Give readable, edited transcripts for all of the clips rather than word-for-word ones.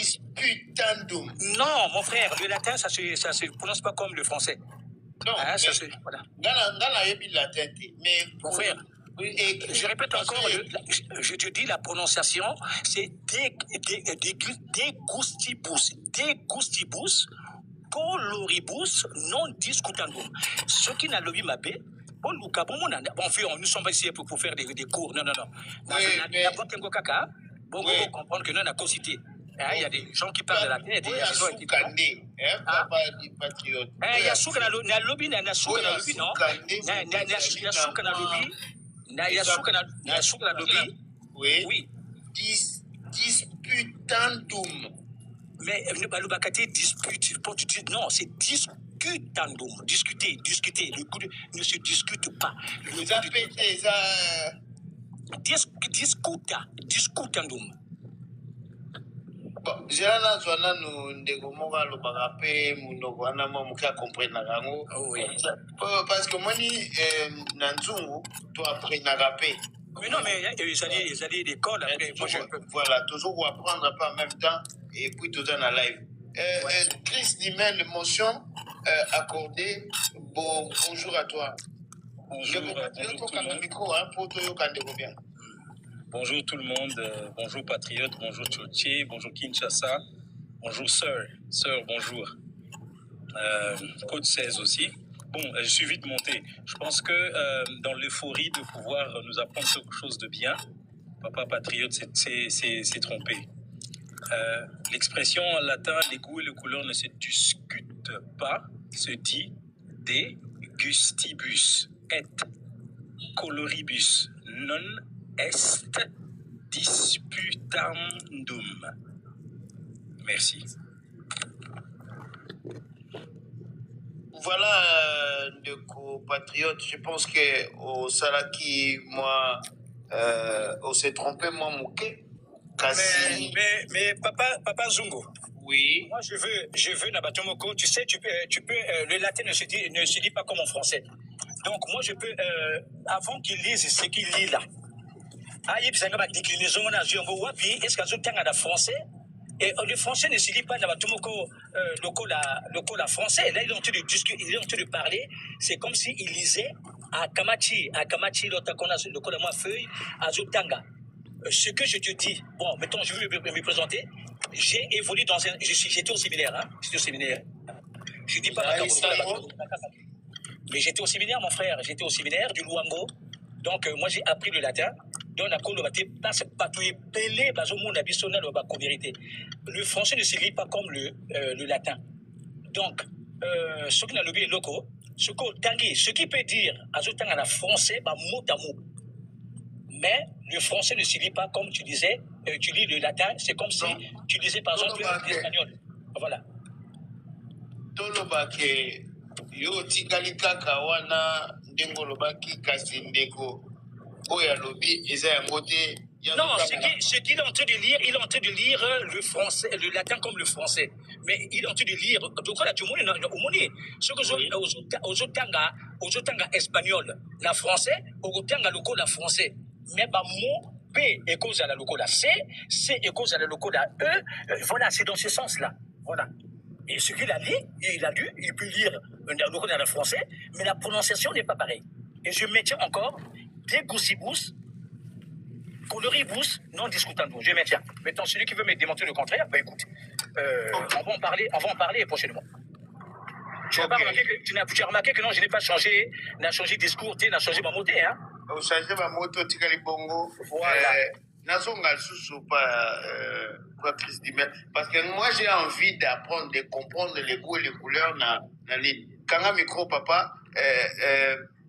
Disputandum. Non, mon frère, le latin, ça se prononce pas comme le français. Non, Hein, ça se, voilà. Dans la latin, mais Mon frère, je répète encore, je te dis la prononciation, c'est degustibus, coloribus, non discutandum. Ce qui n'a lobby mabé, bon, nous sommes pas ici pour faire des cours, non. Bon, Oui. vous comprendre que nous, on a cité. Il y a des gens qui parlent de la terre, il y a des gens qui parlent. Il y a ceux qui ont lobby, il y a ceux qui ont lobby, non? Oui. Disputandum. Mais le balubakate dispute. Non, c'est discutandum. Discuter. Le coup ne se discute pas. Vous appelez ça. Discutandum. Bon, j'ai là nous ndegomora le bagape munoko ana mamuka comprendre nango. Parce que moi ni nanzungu tu apprendre nagape. Mais non, mais ils allaient d'école après. Moi, voilà, toujours vous apprendre un peu en même temps et puis tout dans la live. Chris Dimel, l'émotion accordée. Bonjour à toi. Bonjour tout le monde. Bonjour tout le monde, bonjour Patriote, bonjour Tchotché, bonjour Kinshasa, bonjour Sœur, bonjour. Code 16 aussi. Bon, je suis vite monté. Je pense que dans l'euphorie de pouvoir nous apprendre quelque chose de bien, Papa Patriote s'est trompé. L'expression en latin, les goûts et les couleurs ne se discutent pas, se dit de gustibus et coloribus non est disputandum. Merci. Voilà, de compatriotes, je pense que au Salaki, moi, on s'est trompé, moi, Mouké. Mais papa Zungo. Oui. Moi, je veux Nabatomoko. Tu sais, tu peux, le latin ne se dit pas comme en français. Donc, moi, je peux, avant qu'il lise ce qu'il lit là, déclinaison, est-ce qu'il y a un français? Et le français ne se lit pas Nabatomoko, le la français. Là, ils ont en train de discuter, ils ont en train de parler. C'est comme s'ils lisaient à Kamachi, le cola moi feuille, à Zotanga. Ce que je te dis, bon, mettons, je vais me présenter. J'ai évolué dans j'étais au séminaire, hein. J'étais au séminaire. Je dis pas mais j'étais au séminaire, mon frère. J'étais au séminaire du Luango. Donc, moi, j'ai appris le latin. Donc, le français ne se lit pas comme le latin. Donc, ce qui n'a le loco, ce qui peut dire, à la français, mot à mot. Mais le français ne se lit pas comme tu disais, tu lis le latin, c'est comme si tu disais par exemple l'espagnol. Voilà. Tolobake, yo tikali kaka wana ndengo lobaki kasi ndeko oya lobi eza yango te. Non, ce qu'il est en train de lire, il est en train de lire le français, le latin comme le français. Mais il est en train de lire, donc là, tu monnaie, ce que aux otanga espagnol, la français, aux otanga loco la français. Mais mot P est cause à la loco la C est cause à la loco la E. Voilà, c'est dans ce sens-là. Voilà. Et ce qu'il a lu, il peut lire le loco dans le français, mais la prononciation n'est pas pareille. Et je maintiens encore des goussibous. Coloribus, non discutandum. Je maintiens. Maintenant, celui qui veut me démontrer le contraire, bah écoute, on va en parler prochainement. Tu n'as pas remarqué que non, je n'ai pas changé, n'a changé de discours, n'a changé ma moto, hein? Vous changez ma moto, tikali bongo. Voilà. Nazonga sous pas Chris Dimel. Parce que moi, j'ai envie d'apprendre, de comprendre les goûts et les couleurs dans les. Kanga micro, papa,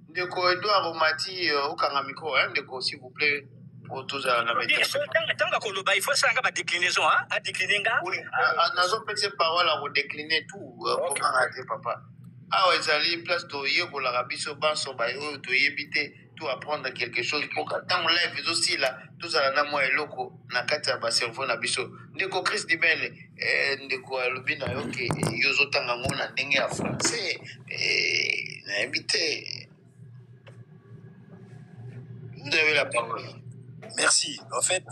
Ndeko Edouard Romati, au Kanga micro, hein, Ndeko, s'il vous plaît. Il faut ça la déclinaison, hein? À décliner. Oui, nous avons cette parole à décliner tout. Comment rater, papa? Ah, ouais, j'allais place de hier pour la rabiso banso, de yébiter, tout apprendre quelque chose. Pour que dans live aussi, là, tout ça, là, moi, et loco, na kata, ba cerveau, na biso. Ndeko Chris Dimel, ndeko Alubina, ok, yozo tangango, na ndenge à français, na yébiter. Vous avez la parole. Merci. En fait,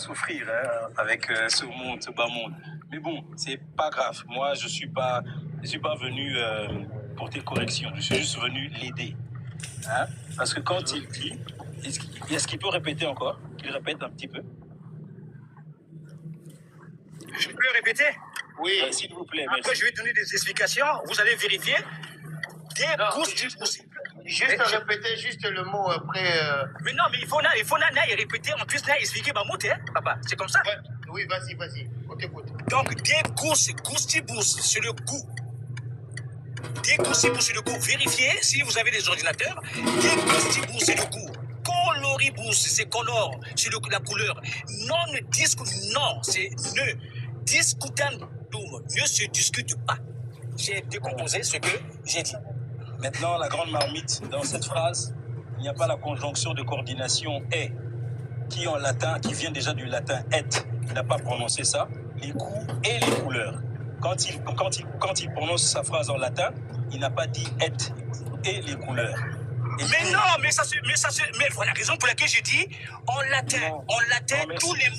souffrir hein, avec ce monde, ce bas monde. Mais bon, c'est pas grave. Moi, je suis pas venu porter correction. Je suis juste venu l'aider. Hein? Parce que quand il dit, est-ce qu'il peut répéter encore? Qu'il répète un petit peu. Je peux répéter? Oui. S'il vous plaît, Après, merci. je vais donner des explications. Vous allez vérifier. Juste répéter juste le mot après. Mais non, mais il faut répéter. En plus, expliquer ma moute, hein, papa. C'est comme ça. Ouais. Oui, vas-y. On t'écoute. Donc, dégoustibous, c'est le goût. Dégoustibous, c'est le goût. Vérifiez si vous avez des ordinateurs. Dégoustibous, c'est le goût. Coloribus, c'est color, c'est la couleur. Non, c'est ne. Discutandum, ne se discute pas. J'ai décomposé ce que j'ai dit. Maintenant, la grande marmite, dans cette phrase, il n'y a pas la conjonction de coordination est, qui en latin, qui vient déjà du latin et. Il n'a pas prononcé ça. Les goûts et les couleurs. Quand il prononce sa phrase en latin, il n'a pas dit et et les couleurs. Et mais non, mais voilà la raison pour laquelle j'ai dit en latin, tous les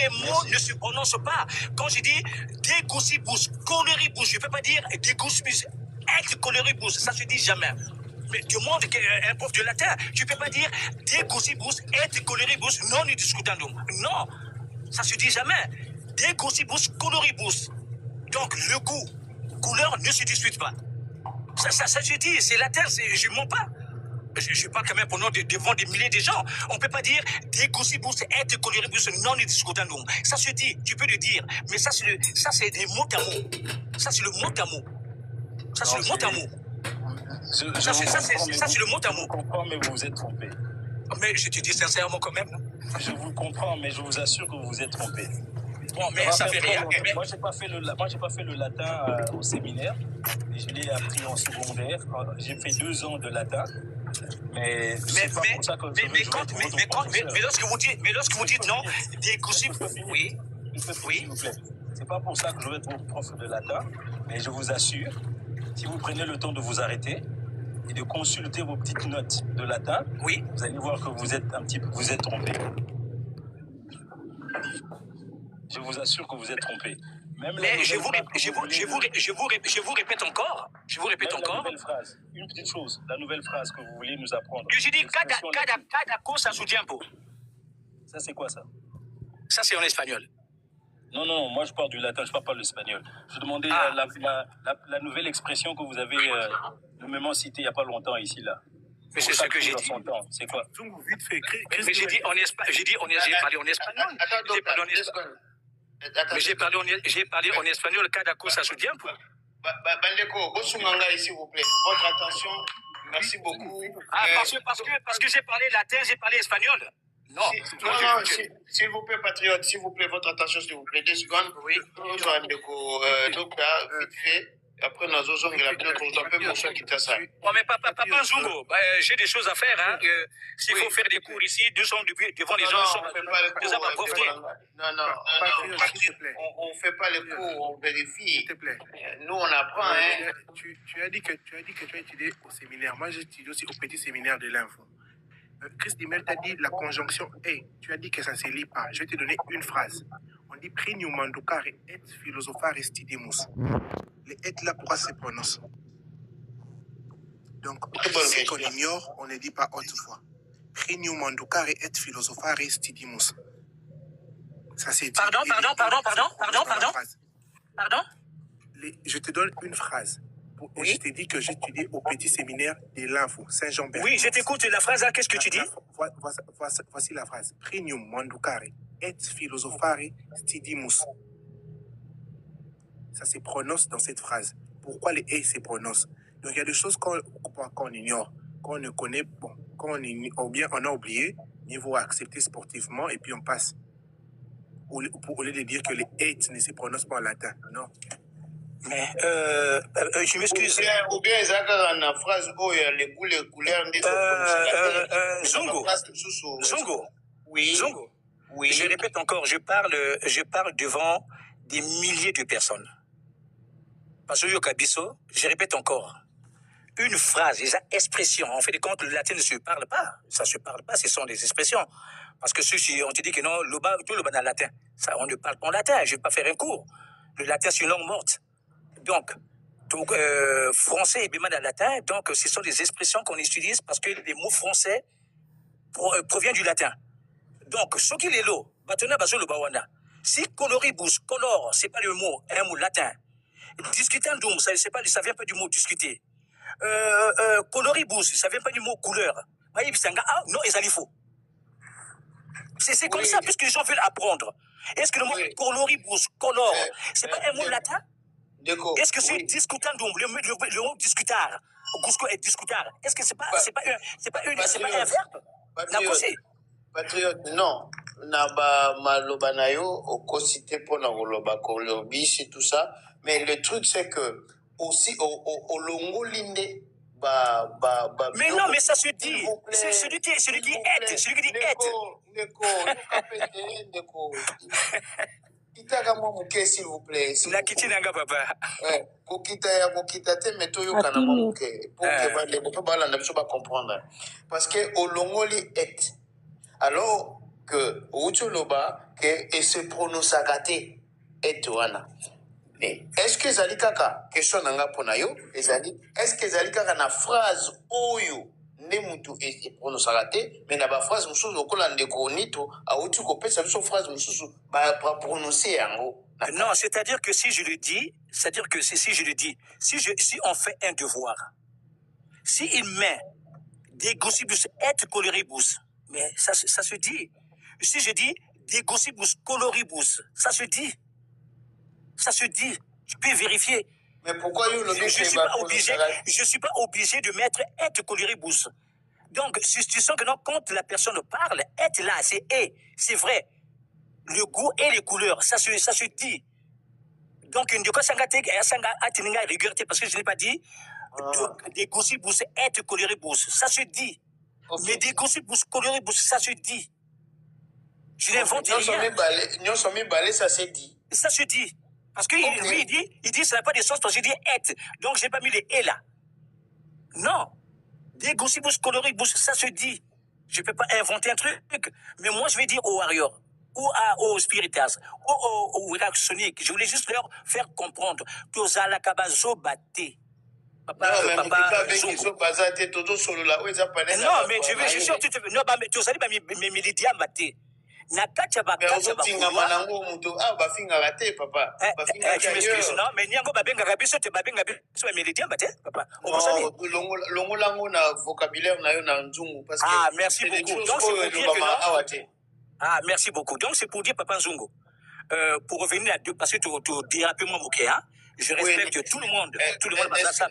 mots ne se prononcent pas. Quand je dis dégoustibus, coloribus, je ne peux pas dire dégoustibus, et coloribus, ça se dit jamais. Mais demande un prof de latin, tu ne peux pas dire dégoustibus, et coloribus, non discutandum. Non, ça se dit jamais. Dégoustibus, coloribus. Donc le goût, couleur ne se discute pas. Ça je dis, c'est latin, je ne mens pas. Je parle quand même devant des milliers de gens. On ne peut pas dire dégoustibus et coloribus non discutandum. Ça se dit, tu peux le dire, mais ça c'est des mots à mots. Ça c'est le mot à mot. Ça c'est le mot à mot. Ça c'est le mot à mot. Je vous comprends, mais vous vous êtes trompé. Mais je te dis sincèrement quand même. Je vous comprends, mais je vous assure que vous vous êtes trompé. Bon, mais ça fait rien. Moi, j'ai pas fait le latin au séminaire. Je l'ai appris en secondaire. J'ai fait 2 ans de latin. Mais c'est pas pour ça que lorsque vous dites non, dégoustibus, oui. S'il vous plaît. C'est pas pour ça que je vais être votre prof de latin, mais je vous assure, si vous prenez le temps de vous arrêter et de consulter vos petites notes de latin, oui, vous allez voir que vous êtes trompé. Je vous assure que vous êtes trompé. Mais je vous répète encore. La nouvelle phrase. Une petite chose, la nouvelle phrase que vous voulez nous apprendre. Je dis cada cosa su tiempo. Ça, c'est quoi ça? Ça, c'est en espagnol. Non, moi je parle du latin, je parle pas l'espagnol. Je demandais la nouvelle expression que vous avez nommément citée il n'y a pas longtemps ici, là. Mais c'est ce que j'ai dit. C'est quoi? Vite fait, mais j'ai dit en espagnol. J'ai parlé en espagnol. Mais j'ai parlé en espagnol, cada cosa su tiempo. Bandeko, Bosumanga, s'il vous plaît. Votre attention. Merci beaucoup. Parce que j'ai parlé latin, j'ai parlé espagnol. Non, s'il vous plaît, patriote, s'il vous plaît, votre attention, s'il vous plaît. 2 secondes. Oui. Donc là, vite fait. Après, nous allons la un peu pour qui t'a ça. Oh, mais papa Zungo, j'ai des choses à faire. Hein. S'il faut faire des cours ici, 2 ans devant les gens. On ne fait pas les cours. On ne fait pas les cours, on vérifie. S'il te plaît. Nous, on apprend. Hein. Tu as dit que tu as étudié au séminaire. Moi, j'ai étudié aussi au petit séminaire de l'info. Chris Dimel t'a dit la conjonction est. Tu as dit que ça ne se lit pas. Je vais te donner une phrase. On dit Prinium mandocare et philosophare stidimus. Les et là, pourquoi se prononce? Donc, ce qu'on ignore, on ne dit pas autrefois. Prinium mandocare et philosophare stidimus. Ça c'est dit. Pardon. Je te donne une phrase. Oui. Je t'ai dit que j'étudiais au petit séminaire de l'info, Saint-Jean-Bert. Oui, je t'écoute la phrase là, qu'est-ce que tu dis? Voici la phrase. Prinium mandocare et philosophare stidimus. Ça se prononce dans cette phrase. Pourquoi les et se prononcent? Donc il y a des choses qu'on ignore, qu'on ne connaît, bon, ou bien on a oublié, il faut accepter sportivement et puis on passe. Au lieu de dire que les et ne se prononcent pas en latin, non. Mais je m'excuse. Ou bien ils ont une phrase où il y a les goûts, les couleurs. Zongo. Oui. Zongo. Oui. Je répète encore, je parle devant des milliers de personnes. Parce que Yokabiso, je répète encore, une phrase, des expressions. En fait de compte, le latin ne se parle pas. Ça ne se parle pas, ce sont des expressions. Parce que ceux on te dit que non, tout le bas en latin. Ça, on ne parle pas en latin. Je ne vais pas faire un cours. Le latin, c'est une langue morte. Donc français et bimad en latin, donc ce sont des expressions qu'on utilise parce que les mots français proviennent du latin. Donc, ce qui est l'eau, batona baso le bawana. Si coloribus, color, c'est pas le mot, un mot latin. Discutandum, ça vient pas du mot discuter. Coloribus, ça vient pas du mot couleur. Non, ils faux. C'est comme ça, puisque les gens veulent apprendre. Est-ce que le mot coloribus, color, c'est pas un mot latin? Est-ce que c'est discutandum, le mot discutard, Gusco est discutard, est-ce que c'est pas un verbe? Patriote, non. Naba maloba na yo, okosite po na koloba kolobis et tout ça. Mais le truc, c'est que, aussi, au longo linde, mais non, mais ça se dit. C'est celui qui est, celui qui dit est. Ndeko. Kitaka mo muke, s'il vous plaît. La kitinanga, papa. Ouais. Kokita te meto yo kana mo muke. Pour que les gens pas comprendre. Parce que au longo li est. Alors que Ucholoba et se prononce à gâter et toana. Mais est-ce que Zalikaka, question nanga ponayo, est-ce que Zalikaka na phrase oyo ne mutu et se prononce à gâter, mais na ba phrase mususu okola ndeko nito a utu ko pesa biso phrase mususu ba prononcer yango. Non, c'est-à-dire que si je le dis, si on fait un devoir, si il met des gossibus et coloribus, mais ça se dit. Si je dis des gossibus coloribus, ça se dit. Ça se dit. Tu peux vérifier. Mais pourquoi je suis pas obligé de mettre et coloribus. Donc, si tu sens que non, quand la personne parle, être là, c'est et, c'est vrai. Le goût et les couleurs, ça se dit. Donc, une parce que je n'ai pas dit des gossibus et coloribus, ça se dit. Okay. Mais des gossibus coloribus, ça se dit. Je n'invente rien. Ça se dit. Ça se dit. Parce que lui, il dit, ça n'a pas de sens parce que je dis et. Donc, je n'ai pas mis les et là. Non. Des gossibus coloribus, ça se dit. Je ne peux pas inventer un truc. Mais moi, je vais dire aux warriors, ou aux spiritas, ou aux Sonic. Je voulais juste leur faire comprendre que Zalakabazo batté. Non, mais je suis sûr que tu veux. Non, mais tu as dit, mais Mélidia batté. Tu m'excuses, non? Mais Niango Babenga Rabiso, tu Babenga Rabiso, Mélidia batté, papa. Ah, merci beaucoup. Donc, c'est pour dire que non. Ah, merci beaucoup. Donc, c'est pour dire, Papa Nzungo, pour revenir à deux, parce que tu dérapes moi, Mouké, hein? Je respecte tout le monde. Tout le monde va ça.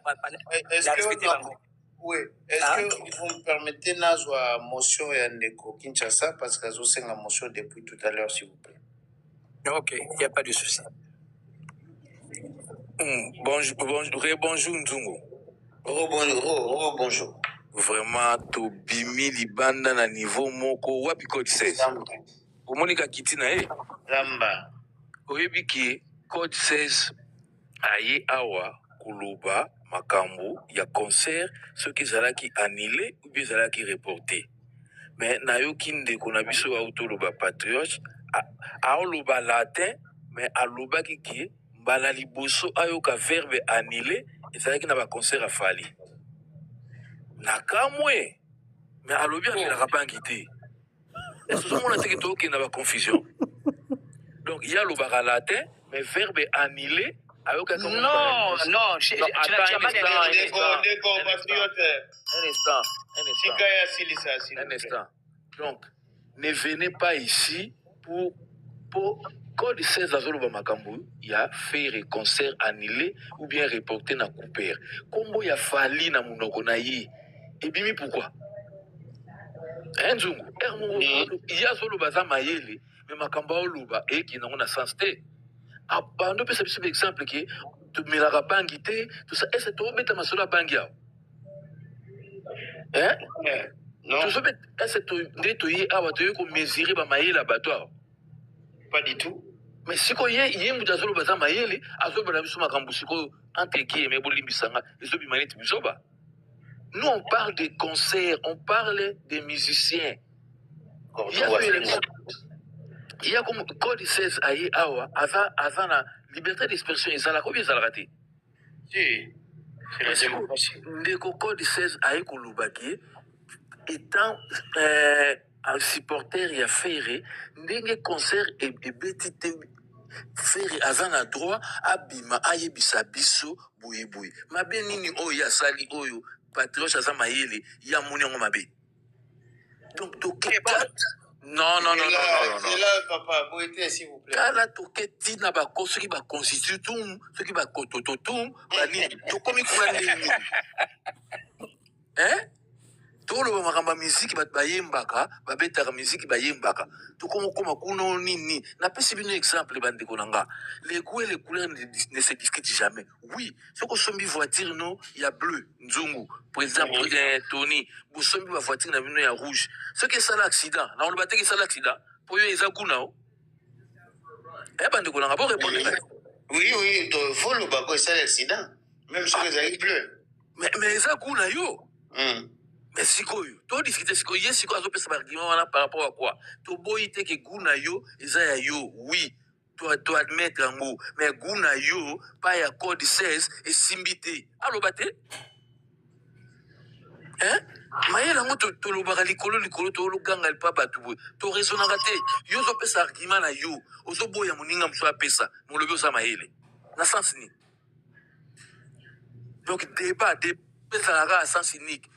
Oui. Est-ce que vous me permettez d'avoir motion et Ndeko Kinshasa parce que je sais la motion depuis tout à l'heure, s'il vous plaît. Ok, il n'y a pas de souci. Bonjour Nzungu. Bonjour. Vraiment, to bimi libanda na niveau moko wapi code 16. Omonika kitina Ramba. Oyebi ki code 16 aye awa kuluba makambo ya concert ceux qui zalaki annulé ou bien zalaki reporté. Mais nayoki ndeko na biso autoloba patriote aoloba latin mais aloba ki mbala liboso ayoka verbe annulé ezalaki na ba concert afali. Nakamwe mais alobi amelaka bangi te. Est-ce que on a dit que y a une confusion? Donc il y a le latin mais verbe annulé. Non, tu n'as pas un instant. Donc, ne venez pas ici pour code 16 azoloba makambu, il y a fait un concert annulé ou bien reporté na couper. Combo ya fali na munoko na yi. Et bimi pourquoi? Nzungu, il y a zoloba za mayele, mais makamba oluba et qui n'a sens te. Abando peut c'est exemple qui tu me la bangi te tout ça est-ce que tu mets ma sola bangia non tu sais est-ce que tu nettoyer aba tu ko mesurer ba mayele abattoir pas du tout mais si ko yé mudazolo baza mayele azoba na biso makambu siko entre qui mais bolimbisanga ezo bimaneti bisoba. Nous on parle des concerts, on parle des musiciens. d'accord. Il y a comme code 16 aye awa aza na liberté d'expression ezala ko ezala te. Si. C'est la démocratie. Ndeko code 16 aye kolubaki étant un supporter ya Ferré ndenge concert et beti te Ferré aza na droit abima ayebisa biso boye boye mabe nini oyo asali oyo Patriote aza mayele ya moni yango mabe. Donc toke non. C'est là, papa, boité, s'il vous plaît. Kala toke tina ba soki ba constitutum soki ba kotototum bani tokomi kuna nini. Tolo makamba musique bat bayembaka babetaka musique bayembaka tokomo koma kuno nini na pesi bino exemple bande konanga les goûts et les couleurs ne se discutent jamais. Oui ce que sombi voiture no ya bleu nzungu par exemple Tony bu sombi ba voiture na bino ya rouge ce que ça l'accident na on batté que ça l'accident pour yo eza kuna o bande konanga pour répondre. Oui faut le bako c'est l'accident même si les aïe bleu mais eza kuna yo. Mais sikoyo to discuter sikoyo yes sikoyo azopesa argument wana par rapport à quoi to boyite ke guna yo eza ya yo oui to admettre ngo mais guna yo pas ya code 16 et simbité allo baté mayela ngo to lobaka likolo to luganga lipa batu boy to raisonnanga te yo zopesa argument na yo ozoboya moninga mso apesa molobi oza mayele na sens ni donc débat ezalaka à sens unique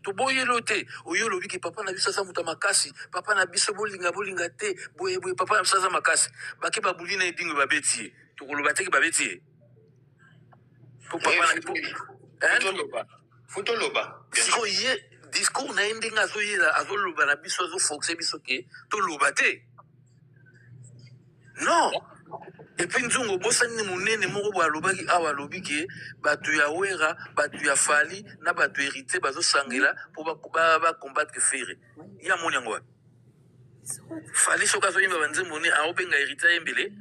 toboyelo te oyo lobi ke papa na biso aza muta makasi papa na biso bolinga te boye papa na biso aza makasi bake babuli na ebingo babeti tokoloba te ke babeti po papa na Fotoloba siko ye discours na endinga azoyela azoloba na biso azofoxe biso ke toloba te non. Et puis nzungo bosani munene moko bo alobaki awa lobi ke batu ya wera batu ya fali na batu hérité bazo sangela pour ba combattre Ferré ya moni yango fali soka zo yimba banze moni a obenga hérité yembele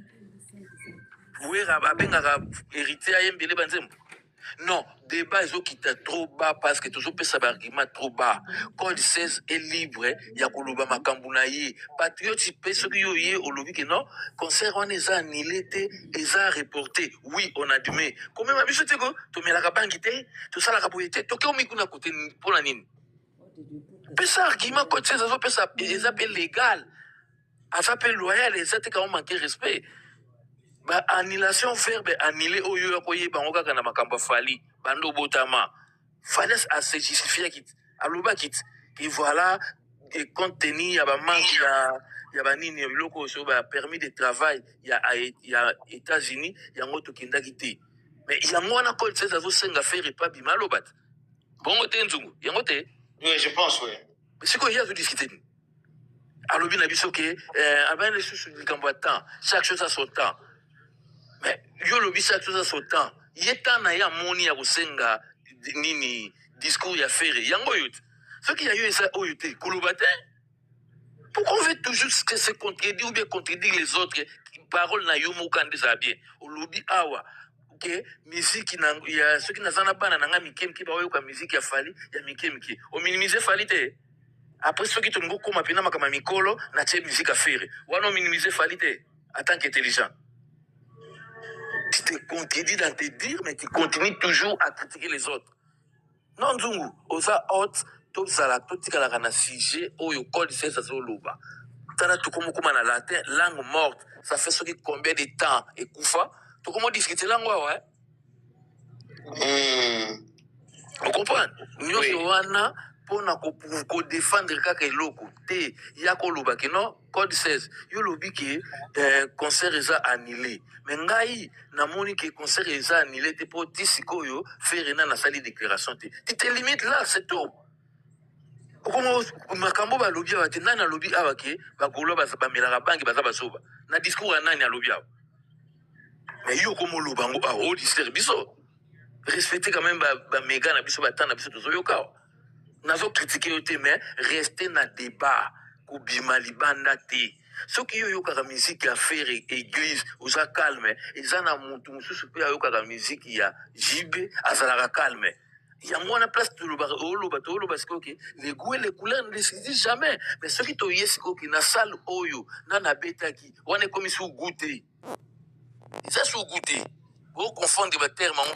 wera abenga hérité yembele banze non débat ezo kita trop bas parce que toujours peut savoir argument trop bas code 16 est libre ya koloba makambu na ye patriote pe soki yo ye olobi ke non concert wana eza annulé te eza reporté oui on admet quand même biso te ko to melaka bangi te to sala ka boye te to ke omikuna côté pour la nini pesa argument code 16 azo pesa eza pe légal asa pe loyal eza te ka manquer respect. Ba annulation verbe annuler oyo yakoye bango kaka na makambo fali bando botama fallait à se justifier kit aloba kit et voilà et compte tenu ya ba manque ya ba nini biloko so ba permis de travail ya États-Unis yango to kinda kité mais yango na code 16 azo senga faire pas bima lobat bongo te nzungu yango te oui je pense oui c'est quoi hier vous discuter alobi na biso ke avant les sous du cambo temps chaque chose à son temps. Mais yo lobisa tout ça son temps yeta na ya moni ya kusenga nini discours ya Ferré yango yote ce qui a eu ça oyote kolobate pourquoi on veut toujours que se contredire ou bien contredire les autres parole na yo mokande za bien olobi awa que musique na ya ceux qui nazana bana nanga mikemki ba oyoka musique ya fali ya mikemki o minimiser fali te après ceux qui te ngo koma pena makama mikolo na tie musique à Ferré wana minimiser fali te en tant qu'intelligent. Tu te contredis dans tes dires, mais tu continues toujours à critiquer les autres. Non, Nzungu, osa hot, top sala, tout tika la sujet, oyo code 16 à loba. Tana tout comme na latin, langue morte, ça fait ce qui combien de temps et koufa. Tu comment discuter langue, ouais? Vous comprenez? Nous, wana, pour ko défendre kaka eloko, te, yako loba, que non, code 16, yo lobi ke concert eza annulé. Mais ngai na moni ke concert eza annulé te po tisiko yo faire na sali déclaration te. Tu te limites là, c'est tout. Comment makambo ba lobi wa te nana lobi awa ke ba golo ba melaka bangi ba soba. Na discours nani a lobi awa. Mais yo komo lobango a o discours biso. Respectez quand même ba méga na biso ba tana biso tozo yoka. Nazo critiquer yo te mais rester na débat ko bima libanda te. Ce qui yo yoka musique ya Ferré église oza calme ezana muntu mususu pe yoka musique ya jibe azala calme yango wana place toloba parce que okay, les goûts et les couleurs ne décident jamais. Mais ce qui toye sikoki na salle oyo na na betaki wana comme sous goûter. Ça sous goûter. Vous confondez les termes